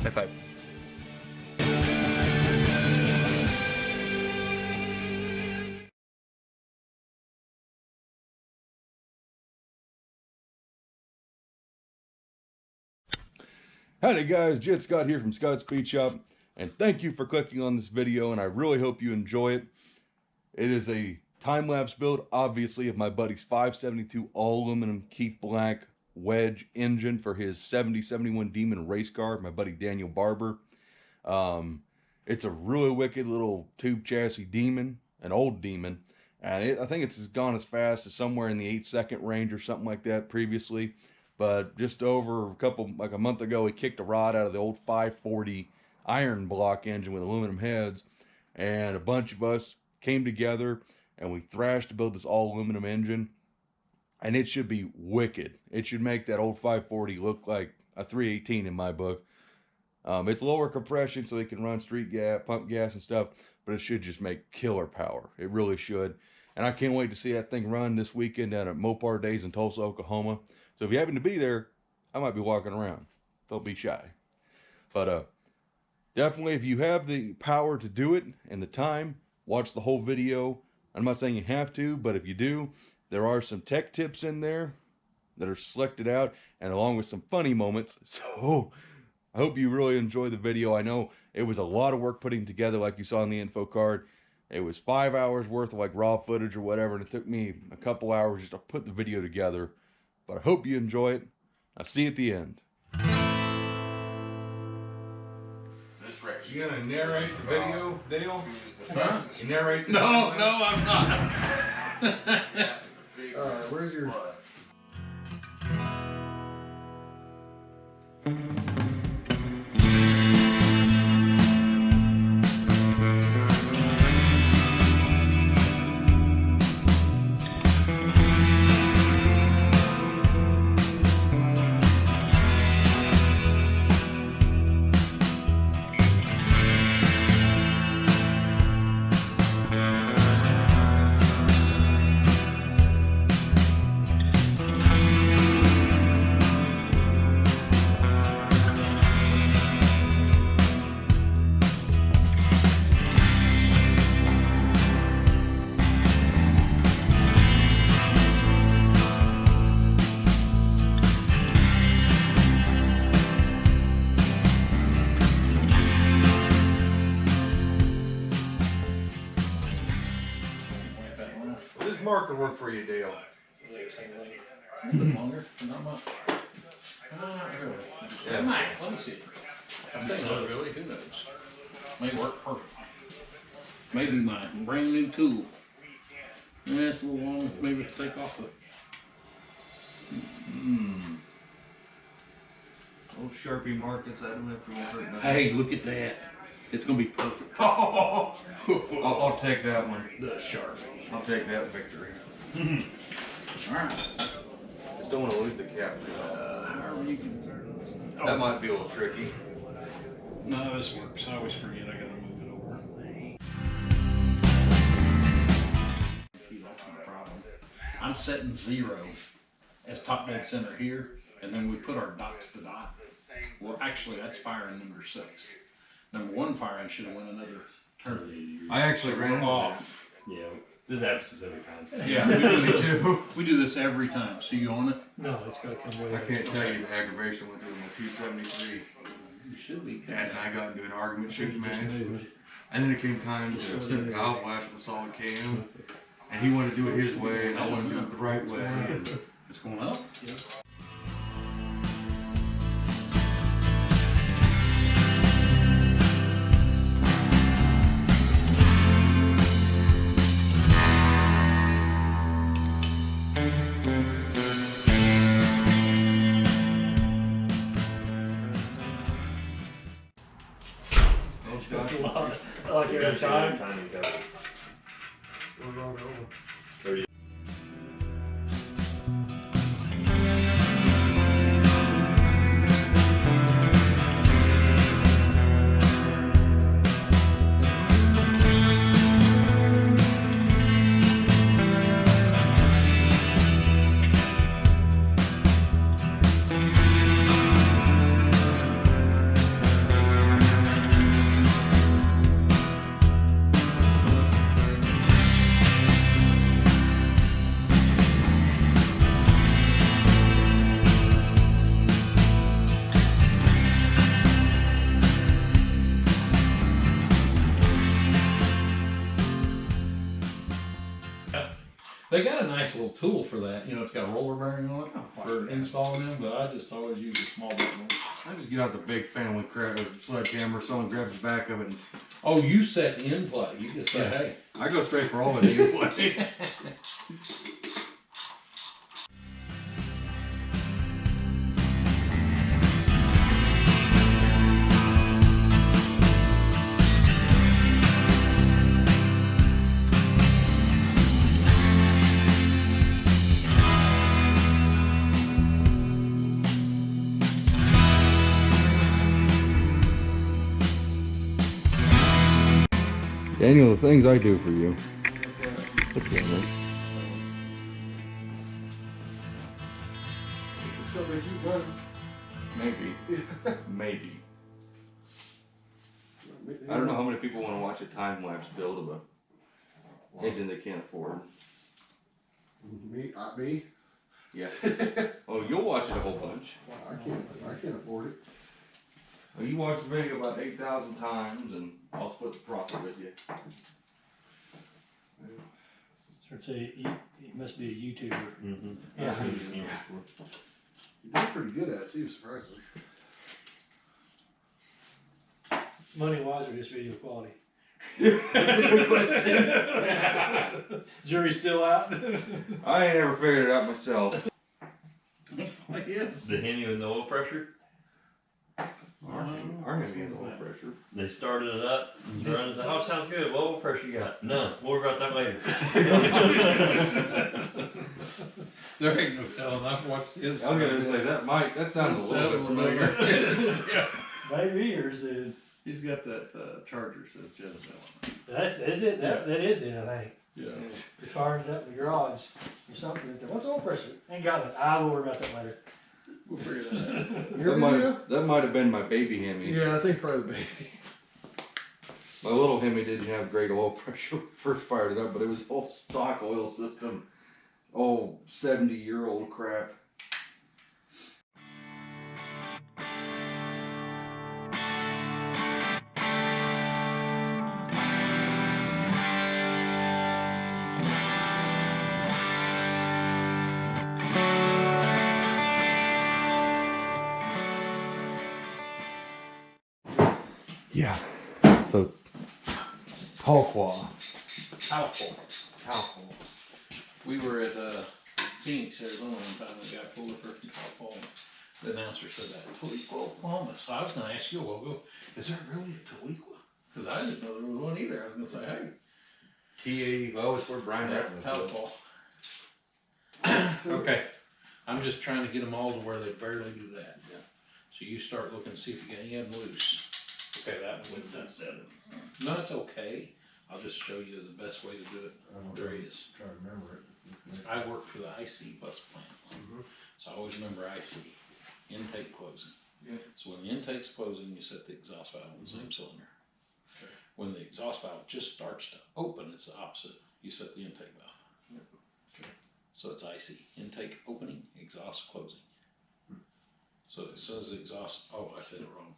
High five. Howdy guys, Jet Scott here from Scott's Speed Shop, and thank you for clicking on this video, and I really hope you enjoy it. It is a time-lapse build, obviously, of my buddy's 572 all-aluminum Keith Black wedge engine for his 7071 Demon race car, my buddy Daniel Barber. It's a really wicked little tube chassis Demon, an old Demon, and I think it's gone as fast as somewhere in the 8-second range or something like that previously. But just over a month ago, he kicked a rod out of the old 540 iron block engine with aluminum heads, and a bunch of us came together and we thrashed to build this all aluminum engine, and it should be wicked. It should make that old 540 look like a 318 in my book. It's lower compression so it can run street gas, pump gas and stuff, but it should just make killer power. It really should. And I can't wait to see that thing run this weekend down at Mopar Days in Tulsa, Oklahoma. So if you happen to be there, I might be walking around. Don't be shy. But definitely, if you have the power to do it and the time, watch the whole video. I'm not saying you have to, but if you do, there are some tech tips in there that are selected out, and along with some funny moments. So I hope you really enjoy the video. I know it was a lot of work putting together, like you saw in the info card. It was 5 hours worth of like raw footage or whatever, and it took me a couple hours just to put the video together. But I hope you enjoy it. I'll see you at the end. You gonna narrate the video, Dale? Huh? You narrate the No, video? no, I'm not. Where's your... Does this marker work for you, Dale? A little bit longer, but not much. Not really. Yeah. It might. Let me see. I say not really. Who knows? May work perfectly. Maybe my brand new tool. Yeah, it's a little long. Maybe to take off the. Old Sharpie markers, I don't have to hurt nothing. Hey, look at that. It's gonna be perfect. I'll take that one. The sharp. I'll take that victory. All right. Just don't want to lose the cap. However you can. That might be a little tricky. No, this works. I always forget I gotta move it over. See, that's my problem. I'm setting 0 as top dead center here, and then we put our dots to dot. Well, actually, that's firing number 6. Number 1 firing should have went another turn. I actually ran into off. Yeah, this happens every time. Yeah, we do this every time. So you own it? No, it's gotta come with I can't tell you the aggravation went through my 273. You should be. Dad and I got into an argument shooting match. Just moved. And then it came time to set the golf flash with a solid cam. And he wanted to do it his way, and I wanted to do it the right way. It's going up? Yeah. I like every time. We're going over. They got a nice little tool for that. You know, it's got a roller bearing on it for installing them, but I just always use a small bit one. I just get out the big family sledgehammer. Someone grabs the back of it. And Oh, you set in play. You just say, hey. I go straight for all of it anyway. Daniel, the things I do for you. Look at that. It's gonna make you money. Maybe. Maybe. I don't know how many people want to watch a time-lapse build of a engine they can't afford. Me? Yeah. Oh, you'll watch it a whole bunch. I can't afford it. Well, you watch the video about 8,000 times, and I'll split the profit with you. So you must be a YouTuber. Mm-hmm. Yeah. He does pretty good at it too, surprisingly. Money wise or just video quality? That's a good question. Jury's still out. I ain't ever figured it out myself. Yes. The Hemi with the oil pressure. Our Hemi has oil pressure. They started it up. And the house sounds good. What oil pressure you got? None. We'll worry about that later. There ain't no telling. I've watched his. I was gonna say that sounds a little bit familiar. Yeah. Maybe or is it? He's got that charger says Genesis on it. That's it. That is it. I think. Yeah. You're firing it up in the garage or something. It's like, what's oil pressure? Ain't got it. I will worry about that later. We'll figure that out. Your video? That might have been my baby Hemi. Yeah, I think probably the baby. My little Hemi didn't have great oil pressure when we first fired it up, but it was all stock oil system. Oh, 70-year-old crap. Yeah. So, Talquah. Talpole. We were at Phoenix, Arizona one time. The guy pulled up from Talpole. The announcer said that Tahlequah, Oklahoma. So I was going to ask you, well, is there really a Tahlequah? Because I didn't know there was one either. I was going to say, hey, TA. Well, it's where Brian that's Ratner Talpole. Okay. I'm just trying to get them all to where they barely do that. Yeah. So you start looking to see if you get any of them loose. Okay, that one went down 7. No, it's okay. I'll just show you the best way to do it. There he is. Trying to remember it. I work for the IC bus plant. So I always remember IC, intake closing. Yeah. So when the intake's closing, you set the exhaust valve in the same cylinder. Okay. When the exhaust valve just starts to open, it's the opposite. You set the intake valve. Okay. So it's IC, intake opening, exhaust closing. So as soon as the exhaust, oh, I said it wrong.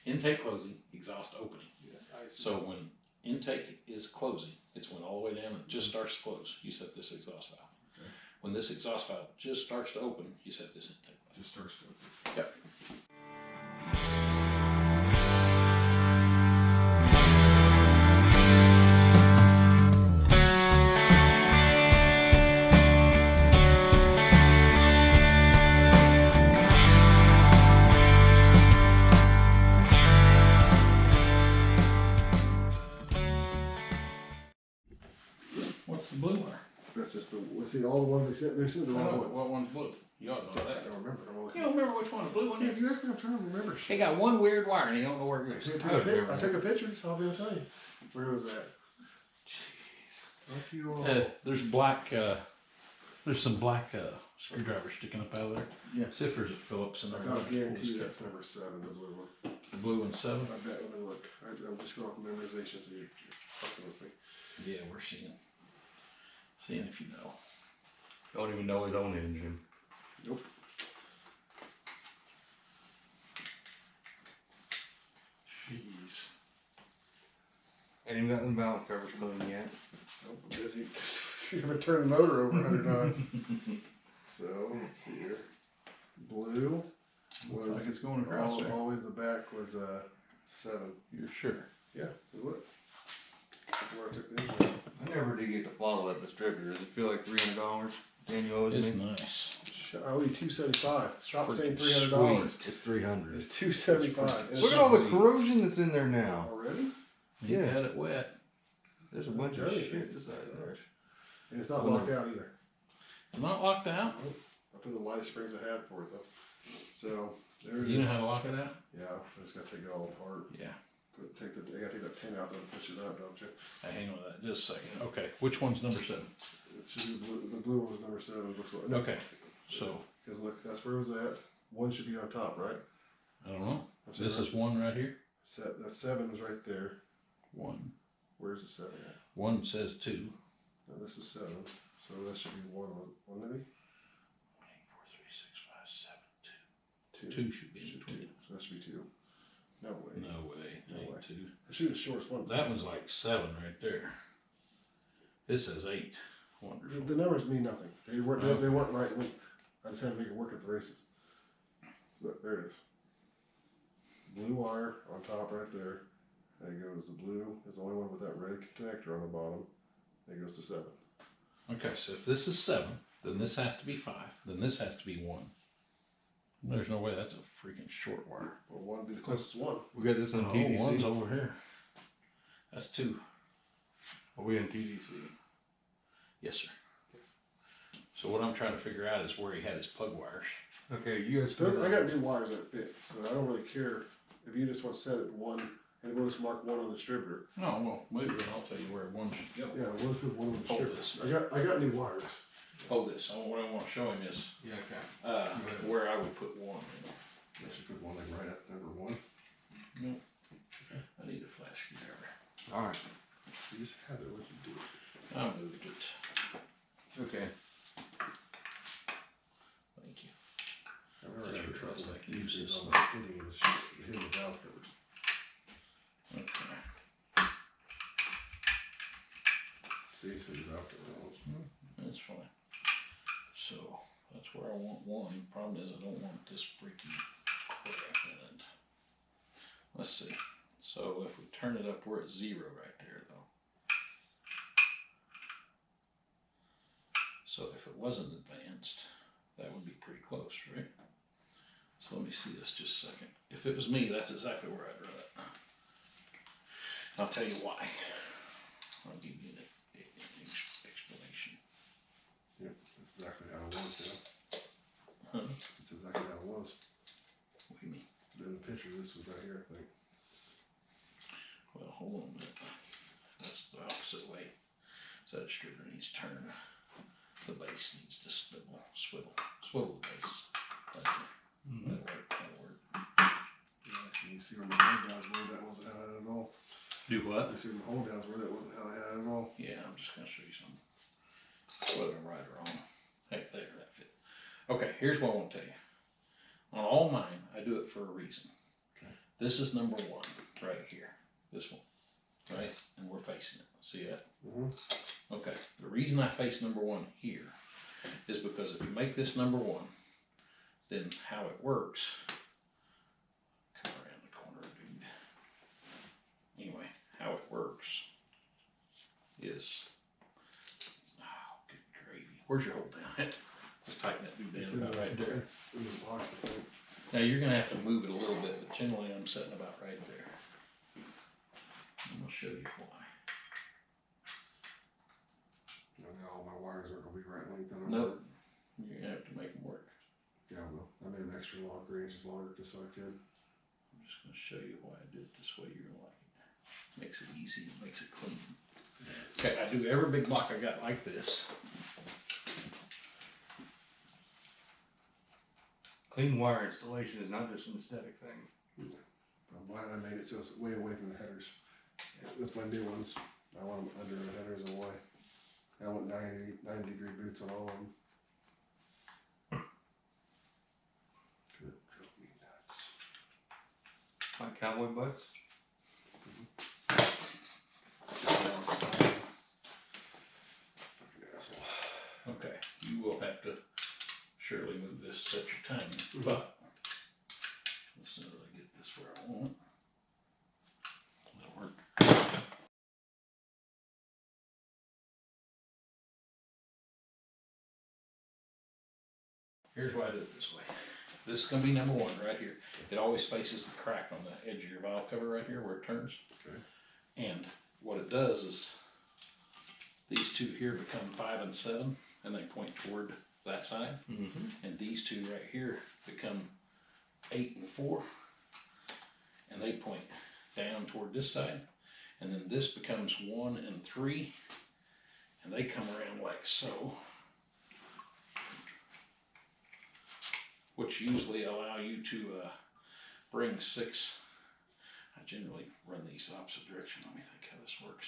Intake closing, exhaust opening. Yes, I see. So when intake is closing, it's when all the way down, it just starts to close, you set this exhaust valve. Okay. When this exhaust valve just starts to open, you set this intake valve. Just starts to. Yep. What's the blue one? That's just the. See, all the ones they said, they're the wrong ones. What one's blue? You ought to know I that. don't remember. I'm You looking. don't remember which one the blue one Yeah, is? exactly. I'm trying to remember. They got one weird wire and you don't know where it I goes. took a picture, so I'll be able to tell you. Where was that? Jeez. Thank you all. There's black, there's some black screwdrivers sticking up out of there. Yeah. See if there's a Phillips in there. I'll guarantee you that's number 7, the blue one. The blue one's 7? I bet when I look. I'm just going off memorization, so you're fucking with me. Yeah, we're seeing if you know. Don't even know his own engine. Nope. Jeez. Ain't even gotten the valve covers clean yet. Nope. I'm busy. You haven't turned the motor over 100 times. So let's see here. Blue was Looks like it's going across all there. the way to the back was 7. You're sure? Yeah, look. Where I took the engine out. I never did get to follow that distributor. Does it feel like $300? Daniel owes It's me. nice. I owe you $275. Stop saying Pretty $300. sweet. It's 300. It's $275. Look at all the corrosion that's in there now. Already? You Yeah. had it wet. There's a bunch of Dirty shit pieces inside out there. there. And it's not Well, locked out either. It's not locked out. Nope. I put the light springs I had for it though. So there it You know is. how to lock it out? Yeah, I just gotta take it all apart. Yeah. I gotta take that pin out and push it up, don't you? Hey, hang on to that just a second. Okay. Which one's number 7? It should be the blue one was number 7. Looks like. No, Okay. So, because look, that's where it was at. 1 should be on top, right? I don't know. I'm This saying is 1 right here. that 7 is right there. 1. Where's the 7 at? 1 says 2. No, this is 7. So that should be 1. 1 maybe? 4, 3, 6, 5, 7, 2. 2 should be in between. 2. So that should be 2. No way. No way. No Ain't way. 2. It should be the shortest one. That one's like 7 right there. This says 8. Wonderful. The numbers mean nothing. They weren't. Oh. They weren't right length. I just had to make it work at the races. So there it is. Blue wire on top right there. And it goes. The blue is the only one with that red connector on the bottom. And it goes to 7. Okay, so if this is 7, then this has to be 5, then this has to be 1. There's no way that's a freaking short wire. Well, 1 would be the closest one. We got this on Oh, TDC. 1's over here. That's 2. Are we on TDC? Yes, sir. So what I'm trying to figure out is where he had his plug wires. Okay, you guys. I got new wires that fit, so I don't really care if you just want to set it 1 and we'll just mark 1 on the distributor. Oh, well, maybe then I'll tell you where 1 should go. Yeah, we'll just put 1 on the Hold distributor. this. I got new wires. Hold this. What I want to show him is Yeah, okay. where I would put 1. I should put 1 like right at number 1. Nope. I need a flash screwdriver. All right. You just have it. What you do? I moved it. Okay. Thank you. I remember Just having for trouble trust, like, these use days this. on the hitting and hitting the valve covers. Okay. See, so the valve cover on. That's fine. So that's where I want 1. Problem is I don't want this freaking crap in it. Let's see. So if we turn it up, we're at 0 right there though. So if it wasn't advanced, that would be pretty close, right? So let me see this just a second. If it was me, that's exactly where I'd run it. I'll tell you why. I'll give you an explanation. Yep, that's exactly how it was, yeah. Huh? That's exactly how it was. What do you mean? In the picture, this was right here, I think. Well, hold on a minute. That's the opposite way. So that distributor needs to turn. The base needs to swivel the base. Right there. That'll work. Yeah, you see where my hold downs were, that wasn't how I had it at all. Do what? You see where my hold downs were, that wasn't how I had it at all. Yeah, I'm just gonna show you something. Whether I'm right or wrong. Hey, there, that fit. Okay, here's what I want to tell you. On all mine, I do it for a reason. Okay. This is number 1, right here. This one, right? And we're facing it. See that? Mm-hmm. Okay, the reason I face number 1 here is because if you make this number 1, then how it works, come around the corner, dude. Anyway, how it works is, oh, good gravy. Where's your hold down? Let's tighten that dude It's down in about the, right there. it's in the box, I think. Now you're gonna have to move it a little bit, but generally I'm setting about right there. I'm gonna show you why. You know, all my wires aren't gonna be right length. No, you're gonna have to make them work. Yeah, I will. I made them extra long, 3 inches longer, just so I could. I'm just gonna show you why I did it this way. You're gonna like it. Makes it easy, it makes it clean. Okay, I do every big block I got like this. Clean wire installation is not just an aesthetic thing. I'm glad I made it so it's way away from the headers. That's my new ones. I want them under the headers and away. I want 90-degree boots on all of them. Good, drove me nuts. Like cowboy butts. Fucking asshole. timing. But as soon as I get this where I want, it'll work. Here's why I do it this way. This is gonna be number one right here. It always faces the crack on the edge of your valve cover right here where it turns. Okay. And what it does is these two here become 5 and 7 and they point toward that side. Mm-hmm. And these two right here become 8 and 4 and they point down toward this side. And then this becomes 1 and 3 and they come around like so, which usually allow you to bring 6. I generally run these opposite direction. Let me think how this works.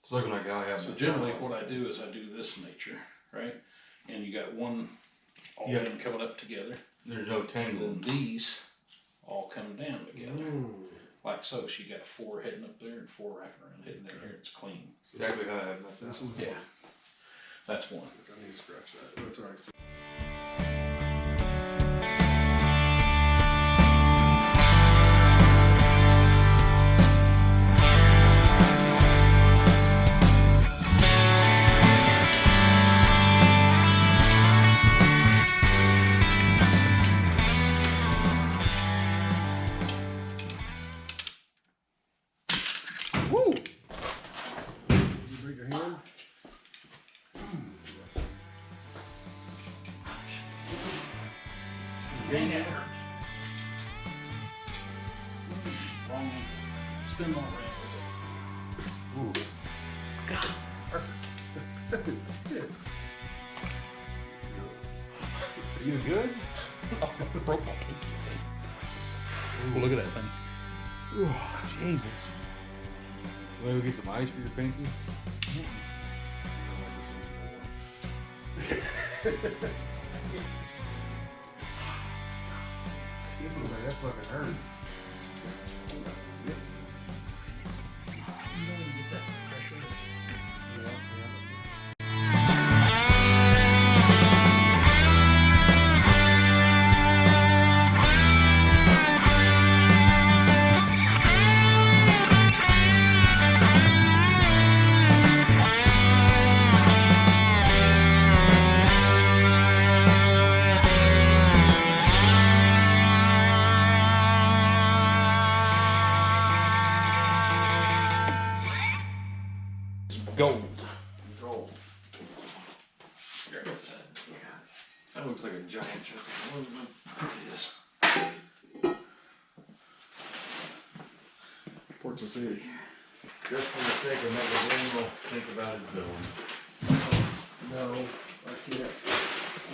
It's looking like I have. So generally what I do is I do this nature, right? And you got one all Yeah. in coming up together. There's no And tangle. then these all come down together. Mm. Like so. So you got 4 heading up there and 4 wrapping around hitting there. Here it's clean. Exactly how I have. That's This it. is Yeah. That's one. I need to scratch that. That's all right. Woo! You break your hand? Dang it. Wrong ankle. Spin more around. Are you good? Look at that thing. Jesus. Want to go get some ice for your pinky? That fucking hurt. You don't even get that pressure. Gold. Gold. There it is. That looks like a giant chicken. It is. Ports of City. Just for the sake of making Daniel think about his billing. No, I can't.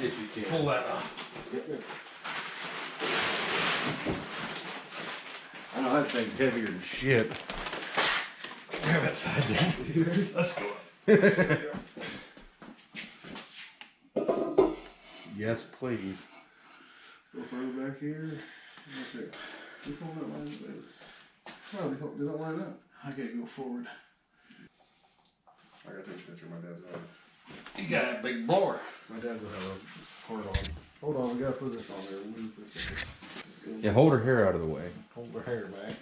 Yes, you can. Pull that off. I know that thing's heavier than shit. Grab that side down. Let's go up. Yes, please. Go further back here. Let's see. Which one that lines up? Oh, they don't line up. I gotta go forward. I gotta take a picture. My dad's gonna have You got a big blower. My dad's gonna have a cord on. Hold on, we gotta put this on there. We'll move for a second. This is good. Yeah, hold her hair out of the way. Hold her hair back.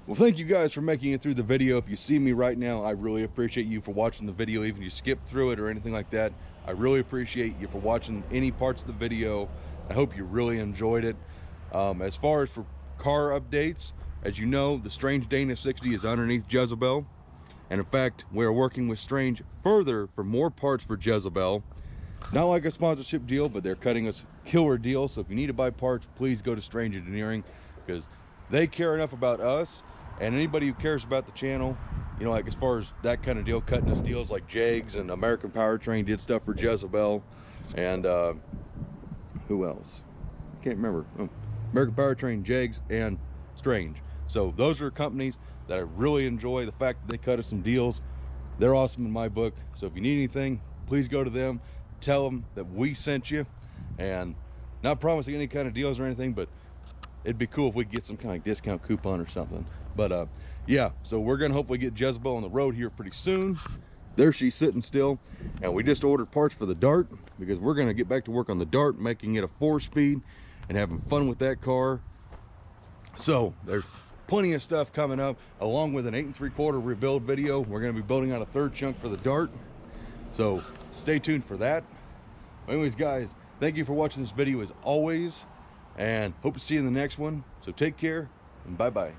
Well, thank you guys for making it through the video. If you see me right now, I really appreciate you for watching the video, even if you skip through it or anything like that. I really appreciate you for watching any parts of the video. I hope you really enjoyed it. As far as for car updates, as you know, the Strange Dana 60 is underneath Jezebel. And in fact, we're working with Strange further for more parts for Jezebel. Not like a sponsorship deal, but they're cutting us killer deals. So if you need to buy parts, please go to Strange Engineering, because they care enough about us and anybody who cares about the channel, you know, like as far as that kind of deal, cutting us deals like Jags and American Powertrain did stuff for Jezebel. And who else? Can't remember. Oh, American Powertrain, Jags, and Strange. So those are companies that I really enjoy. The fact that they cut us some deals, they're awesome in my book. So if you need anything, please go to them, tell them that we sent you. And not promising any kind of deals or anything, but it'd be cool if we could get some kind of discount coupon or something. But yeah, so we're gonna hopefully get Jezebel on the road here pretty soon. There she's sitting still, and we just ordered parts for the Dart, because we're gonna get back to work on the Dart, making it a 4-speed and having fun with that car. So there's plenty of stuff coming up, along with an 8 3/4 rebuild video. We're gonna be building out a 3rd chunk for the Dart, so stay tuned for that. Anyways, guys, thank you for watching this video as always, and hope to see you in the next one. So take care and bye bye.